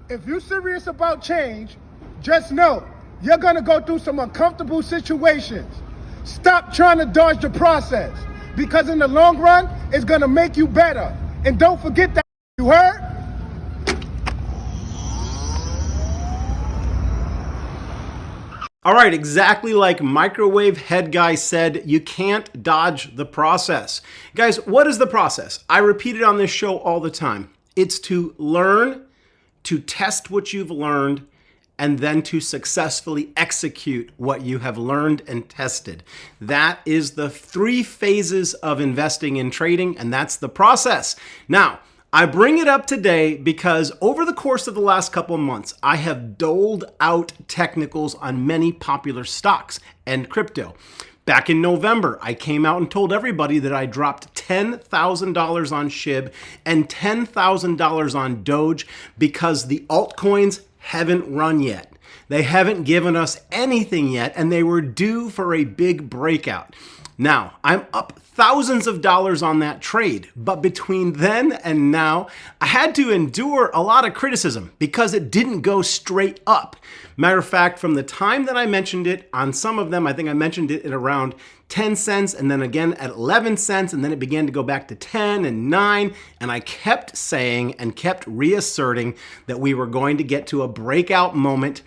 If you're serious about change, just know you're going to go through some uncomfortable situations. Stop trying to dodge the process, because in the long run, it's going to make you better. And don't forget that. You heard? All right, exactly like Microwave Head Guy said, you can't dodge the process. Guys, what is the process? I repeat it on this show all the time. It's to learn, to test what you've learned, and then to successfully execute what you have learned and tested. That is the 3 phases of investing in trading, and that's the process. Now, I bring it up today because over the course of the last couple of months, I have doled out technicals on many popular stocks and crypto. Back in November, I came out and told everybody that I dropped $10,000 on SHIB and $10,000 on Doge because the altcoins haven't run yet. They haven't given us anything yet, and they were due for a big breakout. Now, I'm up thousands of dollars on that trade, but between then and now, I had to endure a lot of criticism because it didn't go straight up. Matter of fact, from the time that I mentioned it, on some of them, I think I mentioned it at around 10 cents and then again at 11 cents, and then it began to go back to 10 and 9, and I kept saying and kept reasserting that we were going to get to a breakout moment.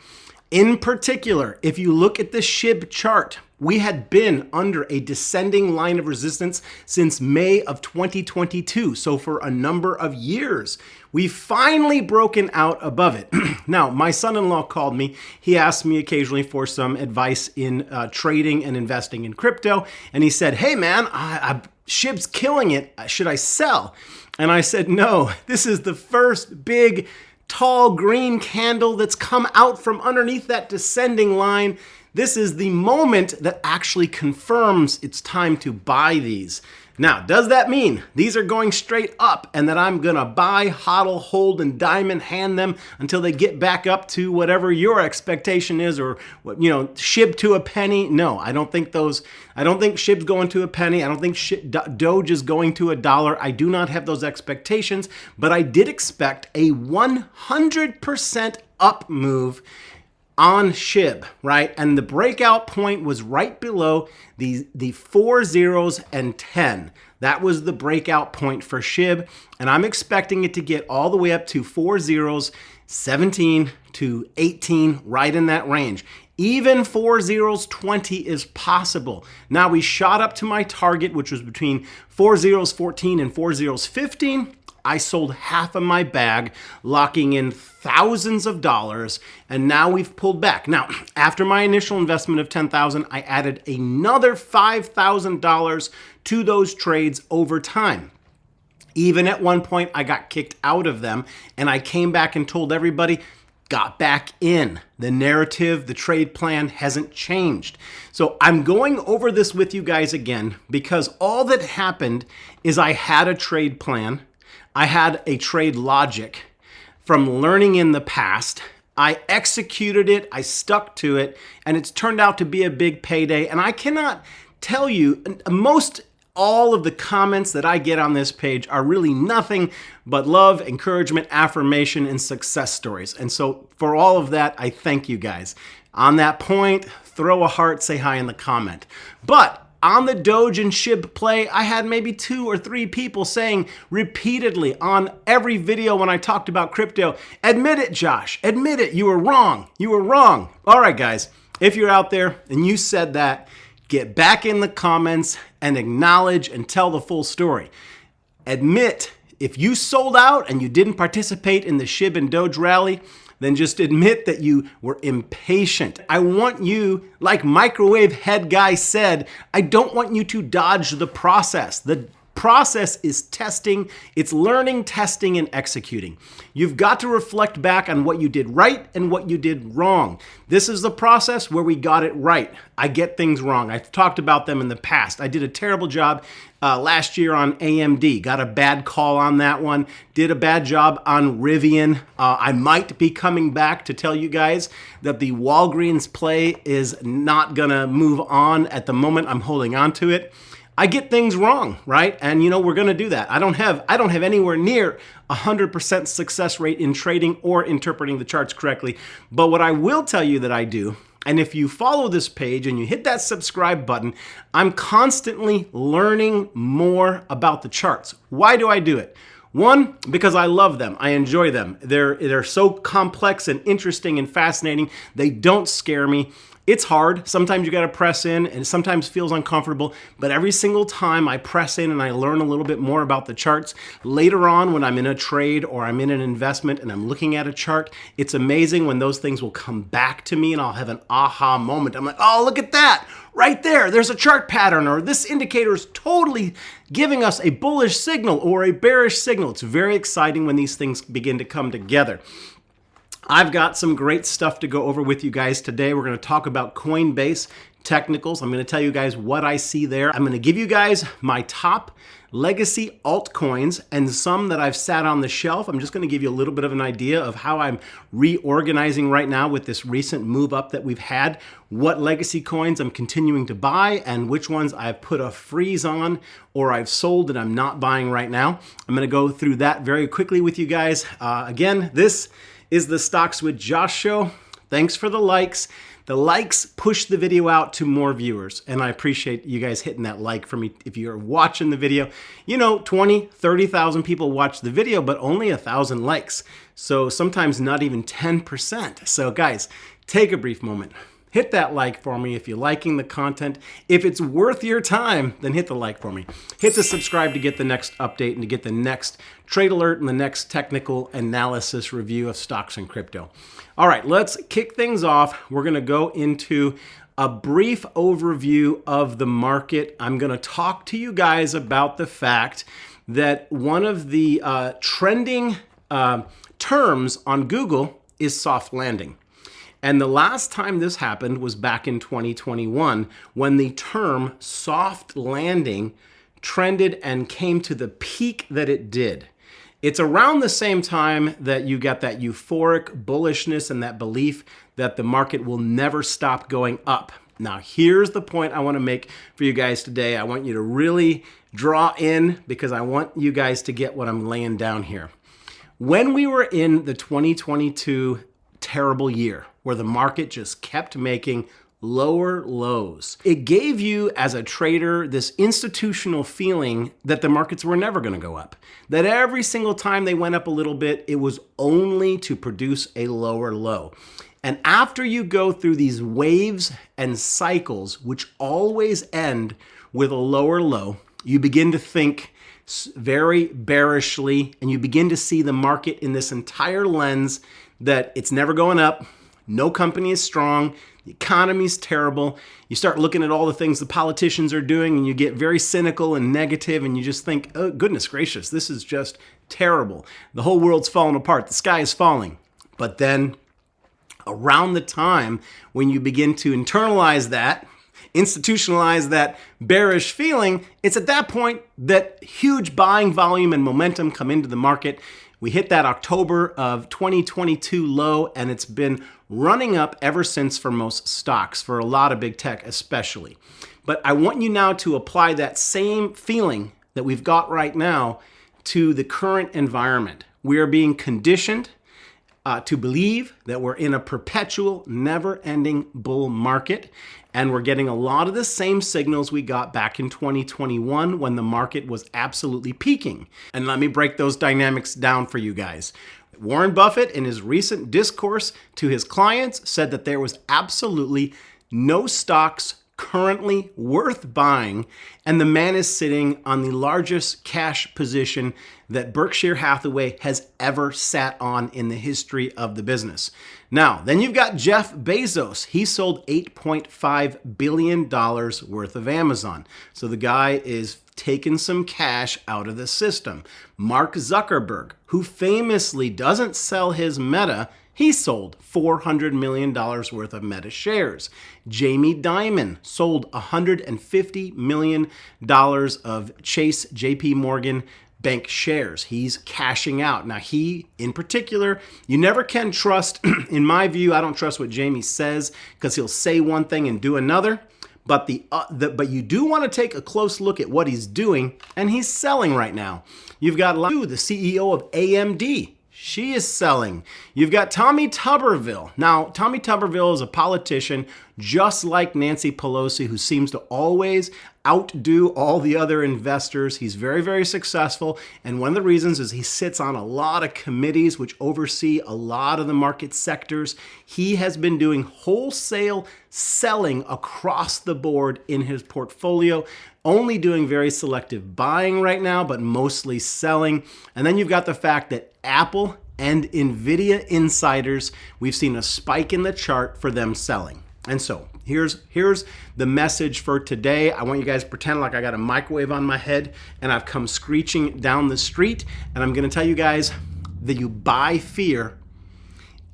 In particular, if you look at the SHIB chart, we had been under a descending line of resistance since May of 2022. So for a number of years, we've finally broken out above it. Now, my son-in-law called me. He asked me occasionally for some advice in trading and investing in crypto. And he said, hey man, SHIB's killing it. Should I sell? And I said, no, this is the first big tall green candle that's come out from underneath that descending line. This is the moment that actually confirms it's time to buy these. Now, does that mean these are going straight up and that I'm gonna buy, hodl, hold, and diamond hand them until they get back up to whatever your expectation is, or what, SHIB to a penny? No, I don't think SHIB's going to a penny. I don't think Doge is going to $1. I do not have those expectations, but I did expect a 100% up move on SHIB, right? And the breakout point was right below the 4 zeros and 10. That was the breakout point for SHIB. And I'm expecting it to get all the way up to 4 zeros, 17 to 18, right in that range. Even 4 zeros 20 is possible. Now we shot up to my target, which was between 4 zeros 14 and 4 zeros 15. I sold half of my bag, locking in thousands of dollars, and now we've pulled back. Now, after my initial investment of $10,000, I added another $5,000 to those trades over time. Even at one point, I got kicked out of them, and I came back and told everybody, got back in. The narrative, the trade plan hasn't changed. So I'm going over this with you guys again because all that happened is I had a trade plan. I had a trade logic from learning in the past. I executed it, I stuck to it, and it's turned out to be a big payday. And I cannot tell you, all of the comments that I get on this page are really nothing but love, encouragement, affirmation, and success stories. And so for all of that, I thank you guys. On that point, throw a heart, say hi in the comment. But on the Doge and SHIB play, I had maybe 2 or 3 people saying repeatedly on every video when I talked about crypto, admit it, Josh, admit it, you were wrong, you were wrong. All right, guys, if you're out there and you said that, get back in the comments and acknowledge and tell the full story. Admit if you sold out and you didn't participate in the SHIB and Doge rally, then just admit that you were impatient. I want you, like Microwave Head Guy said, I don't want you to dodge the process. The process is testing, it's learning, testing, and executing. You've got to reflect back on what you did right and what you did wrong. This is the process where we got it right. I get things wrong. I've talked about them in the past. I did a terrible job last year on AMD. Got a bad call on that one. Did a bad job on Rivian. I might be coming back to tell you guys that the Walgreens play is not gonna move on at the moment. I'm holding on to it. I get things wrong, right? And we're going to do that. I don't have anywhere near 100% success rate in trading or interpreting the charts correctly. But what I will tell you that I do, and if you follow this page and you hit that subscribe button, I'm constantly learning more about the charts. Why do I do it? One, because I love them. I enjoy them. They're so complex and interesting and fascinating. They don't scare me. It's hard. Sometimes you got to press in and it sometimes feels uncomfortable, but every single time I press in and I learn a little bit more about the charts, later on when I'm in a trade or I'm in an investment and I'm looking at a chart, it's amazing when those things will come back to me and I'll have an aha moment. I'm like, oh, look at that. Right there, there's a chart pattern, or this indicator is totally giving us a bullish signal or a bearish signal. It's very exciting when these things begin to come together. I've got some great stuff to go over with you guys today. We're going to talk about Coinbase technicals. I'm going to tell you guys what I see there. I'm going to give you guys my top legacy altcoins and some that I've sat on the shelf. I'm just going to give you a little bit of an idea of how I'm reorganizing right now with this recent move up that we've had, what legacy coins I'm continuing to buy, and which ones I've put a freeze on or I've sold and I'm not buying right now. I'm going to go through that very quickly with you guys. Again, this is the Stocks with Josh show. Thanks for the likes. The likes push the video out to more viewers, and I appreciate you guys hitting that like for me. If you're watching the video, 20, 30,000 people watch the video, but only 1,000 likes. So sometimes not even 10%. So guys, take a brief moment. Hit that like for me if you're liking the content. If it's worth your time, then hit the like for me. Hit the subscribe to get the next update and to get the next trade alert and the next technical analysis review of stocks and crypto. All right, let's kick things off. We're going to go into a brief overview of the market. I'm going to talk to you guys about the fact that one of the trending terms on Google is soft landing. And the last time this happened was back in 2021 when the term soft landing trended and came to the peak that it did. It's around the same time that you got that euphoric bullishness and that belief that the market will never stop going up. Now, here's the point I want to make for you guys today. I want you to really draw in because I want you guys to get what I'm laying down here. When we were in the 2022 terrible year, where the market just kept making lower lows, it gave you as a trader this institutional feeling that the markets were never going to go up. That every single time they went up a little bit, it was only to produce a lower low. And after you go through these waves and cycles, which always end with a lower low, you begin to think very bearishly and you begin to see the market in this entire lens that it's never going up. No company is strong. The economy is terrible. You start looking at all the things the politicians are doing and you get very cynical and negative and you just think, oh, goodness gracious, this is just terrible. The whole world's falling apart. The sky is falling. But then around the time when you begin to internalize that, institutionalize that bearish feeling, it's at that point that huge buying volume and momentum come into the market. We hit that October of 2022 low, and it's been running up ever since for most stocks, for a lot of big tech especially. But I want you now to apply that same feeling that we've got right now to the current environment. We are being conditioned to believe that we're in a perpetual, never-ending bull market, and we're getting a lot of the same signals we got back in 2021 when the market was absolutely peaking. And let me break those dynamics down for you guys. Warren Buffett, in his recent discourse to his clients, said that there was absolutely no stocks currently worth buying, and the man is sitting on the largest cash position that Berkshire Hathaway has ever sat on in the history of the business. Now, then you've got Jeff Bezos. He sold $8.5 billion worth of Amazon. So the guy is taking some cash out of the system. Mark Zuckerberg, who famously doesn't sell his Meta, he sold $400 million worth of Meta shares. Jamie Dimon sold $150 million of Chase JP Morgan Bank shares. He's cashing out. Now he, in particular, you never can trust, in my view, I don't trust what Jamie says because he'll say one thing and do another. But but you do want to take a close look at what he's doing, and he's selling right now. You've got Liu, the CEO of AMD. She is selling. You've got Tommy Tuberville. Now, Tommy Tuberville is a politician just like Nancy Pelosi, who seems to always outdo all the other investors. He's very, very successful. And one of the reasons is he sits on a lot of committees which oversee a lot of the market sectors. He has been doing wholesale selling across the board in his portfolio, only doing very selective buying right now, but mostly selling. And then you've got the fact that Apple and Nvidia insiders, we've seen a spike in the chart for them selling. And so here's the message for today. I want you guys to pretend like I got a microwave on my head and I've come screeching down the street, and I'm going to tell you guys that you buy fear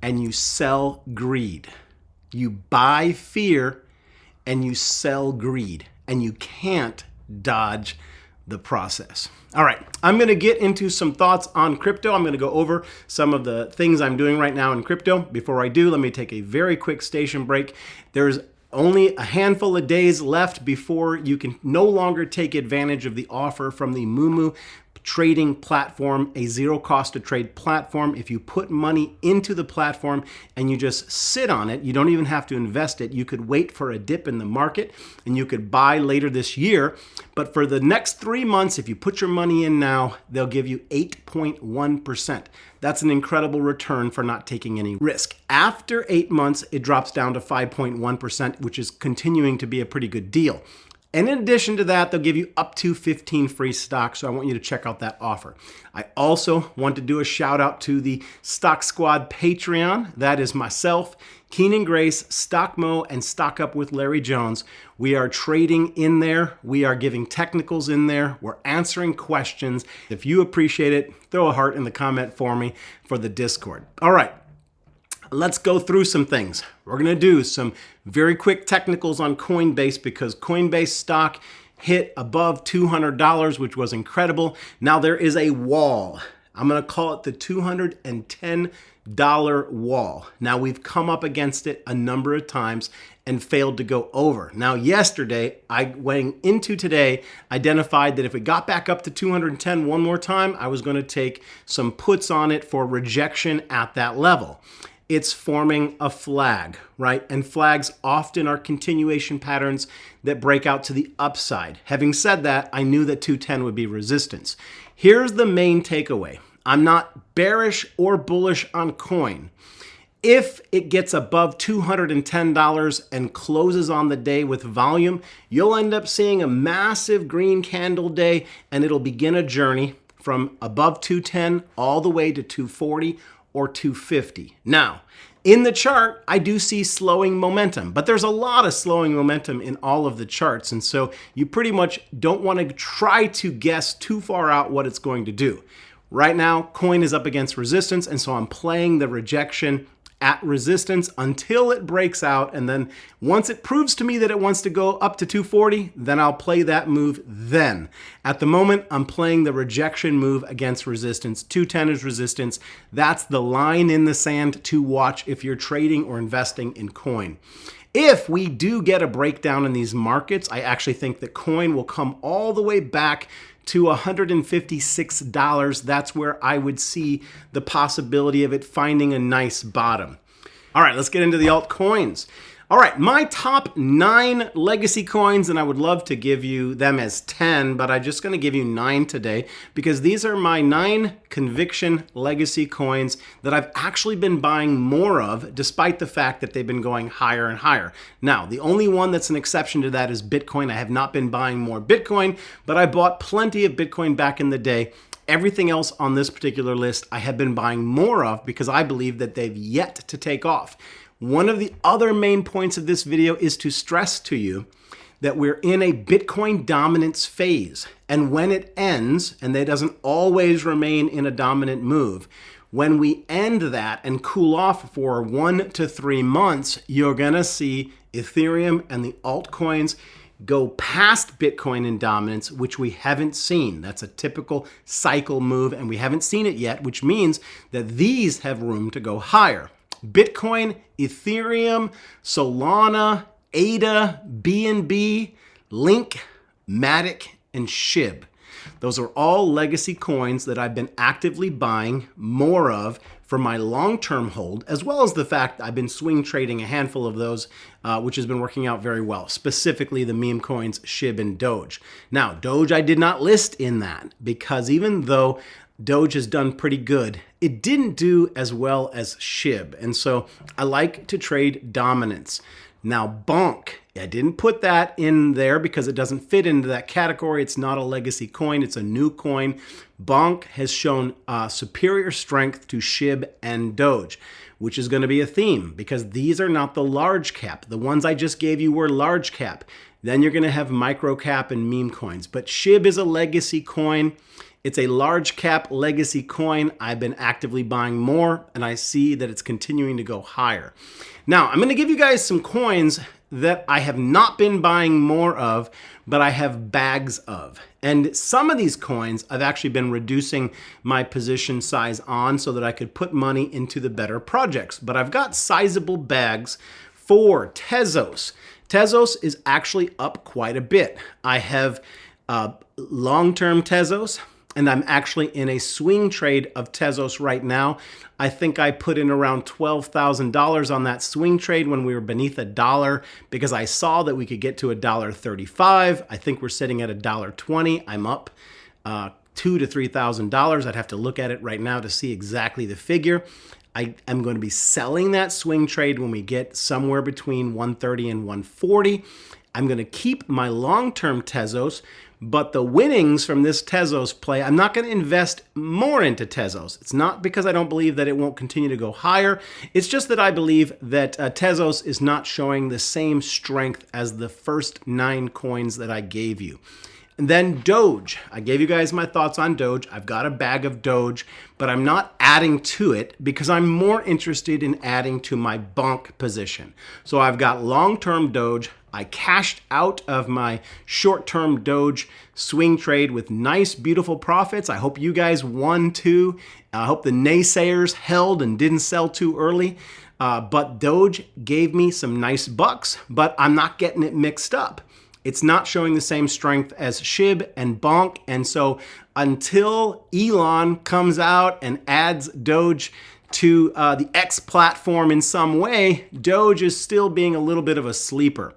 and you sell greed. You buy fear and you sell greed, and you can't dodge the process. All right, I'm going to get into some thoughts on crypto. I'm going to go over some of the things I'm doing right now in crypto. Before I do, let me take a very quick station break. There's only a handful of days left before you can no longer take advantage of the offer from the Moomoo trading platform, a zero cost to trade platform. If you put money into the platform and you just sit on it, you don't even have to invest it. You could wait for a dip in the market and you could buy later this year. But for the next 3 months, if you put your money in now, they'll give you 8.1%. That's an incredible return for not taking any risk. After 8 months, it drops down to 5.1%, which is continuing to be a pretty good deal. And in addition to that, they'll give you up to 15 free stocks. So I want you to check out that offer. I also want to do a shout out to the Stock Squad Patreon. That is myself, Keenan Grace, StockMo, and Stock Up with Larry Jones. We are trading in there. We are giving technicals in there. We're answering questions. If you appreciate it, throw a heart in the comment for me for the Discord. All right. Let's go through some things. We're going to do some very quick technicals on Coinbase because Coinbase stock hit above $200, which was incredible. Now there is a wall. I'm going to call it the $210 wall. Now we've come up against it a number of times and failed to go over. Now yesterday, I went into today, identified that if it got back up to 210 one more time, I was going to take some puts on it for rejection at that level. It's forming a flag, right? And flags often are continuation patterns that break out to the upside. Having said that, I knew that 210 would be resistance. Here's the main takeaway. I'm not bearish or bullish on coin. If it gets above $210 and closes on the day with volume, you'll end up seeing a massive green candle day, and it'll begin a journey from above 210 all the way to 240 or 250. Now, in the chart, I do see slowing momentum, but there's a lot of slowing momentum in all of the charts. And so you pretty much don't want to try to guess too far out what it's going to do. Right now, coin is up against resistance, and so I'm playing the rejection at resistance until it breaks out. And then once it proves to me that it wants to go up to 240, then I'll play that move then. At the moment, I'm playing the rejection move against resistance. 210 is resistance. That's the line in the sand to watch if you're trading or investing in coin. If we do get a breakdown in these markets, I actually think that coin will come all the way back to $156. That's where I would see the possibility of it finding a nice bottom. All right, let's get into the altcoins. All right, my top 9 legacy coins, and I would love to give you them as 10, but I'm just going to give you 9 today because these are my 9 conviction legacy coins that I've actually been buying more of, despite the fact that they've been going higher and higher. Now, the only one that's an exception to that is Bitcoin. I have not been buying more Bitcoin, but I bought plenty of Bitcoin back in the day. Everything else on this particular list I have been buying more of because I believe that they've yet to take off. One of the other main points of this video is to stress to you that we're in a Bitcoin dominance phase. And when it ends, and that doesn't always remain in a dominant move, when we end that and cool off for 1 to 3 months, you're gonna see Ethereum and the altcoins go past Bitcoin in dominance, which we haven't seen. That's a typical cycle move, and we haven't seen it yet, which means that these have room to go higher. Bitcoin, Ethereum, Solana, ADA, BNB, Link, Matic, and SHIB. Those are all legacy coins that I've been actively buying more of for my long-term hold, as well as the fact I've been swing trading a handful of those, which has been working out very well, specifically the meme coins SHIB and Doge. Now, Doge I did not list in that because even though Doge has done pretty good, it didn't do as well as SHIB. And so I like to trade dominance. Now, Bonk, I didn't put that in there because it doesn't fit into that category. It's not a legacy coin. It's a new coin. Bonk has shown superior strength to SHIB and Doge, which is going to be a theme because these are not the large cap. The ones I just gave you were large cap. Then you're going to have micro cap and meme coins. But SHIB is a legacy coin. It's a large cap legacy coin. I've been actively buying more, and I see that it's continuing to go higher. Now, I'm going to give you guys some coins that I have not been buying more of, but I have bags of. And some of these coins I've actually been reducing my position size on so that I could put money into the better projects. But I've got sizable bags for Tezos. Tezos is actually up quite a bit. I have long-term Tezos, and I'm actually in a swing trade of Tezos right now. I think I put in around $12,000 on that swing trade when we were beneath $1 because I saw that we could get to $1.35. I think we're sitting at $1.20. I'm up $2,000 to $3,000. I'd have to look at it right now to see exactly the figure. I'm going to be selling that swing trade when we get somewhere between 130 and 140. I'm going to keep my long-term Tezos, but the winnings from this Tezos play, I'm not going to invest more into Tezos. It's not because I don't believe that it won't continue to go higher. It's just that I believe that Tezos is not showing the same strength as the first 9 coins that I gave you. And then Doge. I gave you guys my thoughts on Doge. I've got a bag of Doge, but I'm not adding to it because I'm more interested in adding to my Bonk position. So I've got long-term Doge. I cashed out of my short-term Doge swing trade with nice, beautiful profits. I hope you guys won too. I hope the naysayers held and didn't sell too early. But Doge gave me some nice bucks, but I'm not getting it mixed up. It's not showing the same strength as SHIB and Bonk. And so until Elon comes out and adds Doge to the X platform in some way, Doge is still being a little bit of a sleeper.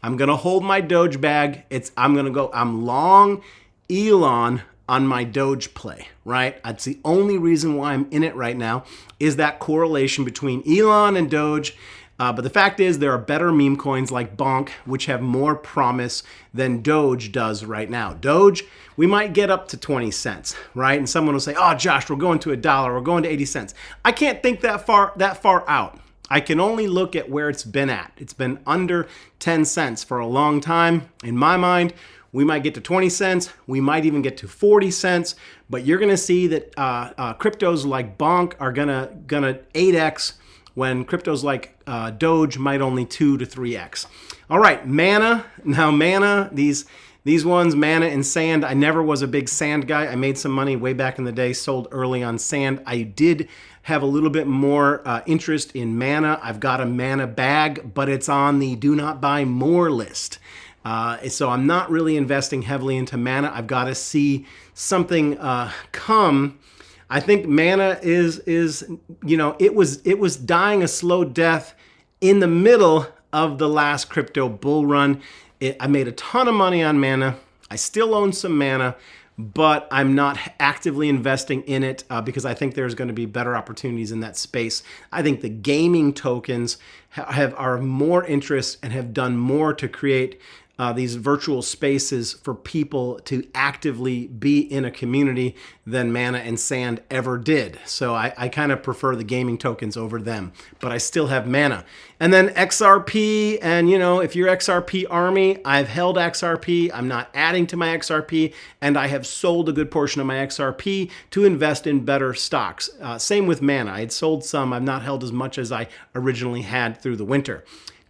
I'm going to hold my Doge bag. I'm long Elon on my Doge play, right? That's the only reason why I'm in it right now is that correlation between Elon and Doge. But the fact is there are better meme coins like Bonk, which have more promise than Doge does right now. Doge, we might get up to 20 cents, right? And someone will say, oh, Josh, we're going to $1. We're going to 80 cents. I can't think that far out. I can only look at where it's been at. It's been under 10 cents for a long time. In my mind, we might get to 20 cents. We might even get to 40 cents. But you're going to see that cryptos like Bonk are gonna 8x when cryptos like Doge might only 2 to 3x. All right, Mana. Now Mana, these ones, Mana and Sand. I never was a big Sand guy. I made some money way back in the day, sold early on Sand. I did have a little bit more interest in Mana. I've got a Mana bag, but it's on the do not buy more list. So I'm not really investing heavily into Mana. I've got to see something come. I think Mana is it was dying a slow death in the middle of the last crypto bull run. I made a ton of money on Mana. I still own some Mana, but I'm not actively investing in it because I think there's going to be better opportunities in that space. I think the gaming tokens are more interest and have done more to create these virtual spaces for people to actively be in a community than Mana and Sand ever did. So I kind of prefer the gaming tokens over them, but I still have Mana. And then XRP, and if you're XRP Army, I've held XRP. I'm not adding to my XRP, and I have sold a good portion of my XRP to invest in better stocks. Same with Mana. I had sold some. I've not held as much as I originally had through the winter.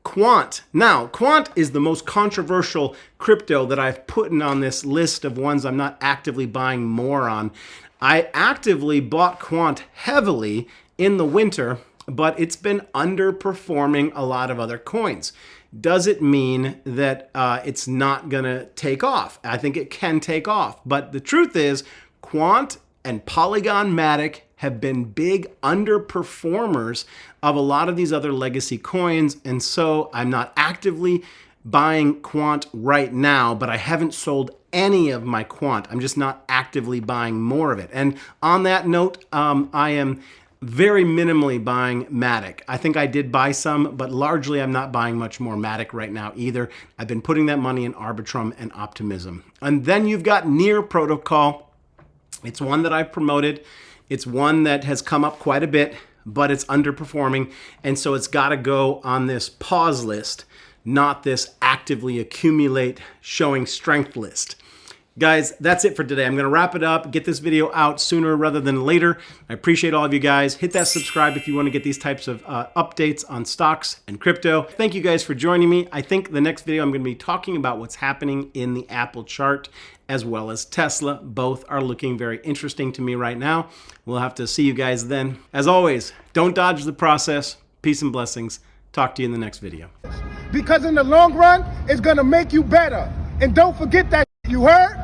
Quant. Now, Quant is the most controversial crypto that I've put on this list of ones I'm not actively buying more on. I actively bought Quant heavily in the winter, but it's been underperforming a lot of other coins. does it mean that it's not going to take off? I think it can take off. But the truth is, Quant and Polygon Matic have been big underperformers of a lot of these other legacy coins. And so I'm not actively buying Quant right now, but I haven't sold any of my Quant. I'm just not actively buying more of it. And on that note, I am very minimally buying Matic. I think I did buy some, but largely I'm not buying much more Matic right now either. I've been putting that money in Arbitrum and Optimism. And then you've got Near Protocol. It's one that I've promoted. It's one that has come up quite a bit, but it's underperforming. And so it's got to go on this pause list, not this actively accumulate showing strength list. Guys, that's it for today. I'm going to wrap it up, get this video out sooner rather than later. I appreciate all of you guys. Hit that subscribe if you want to get these types of updates on stocks and crypto. Thank you guys for joining me. I think the next video I'm going to be talking about what's happening in the Apple chart as well as Tesla. Both are looking very interesting to me right now. We'll have to see you guys then. As always, don't dodge the process. Peace and blessings. Talk to you in the next video. Because in the long run, it's going to make you better. And don't forget that, you heard?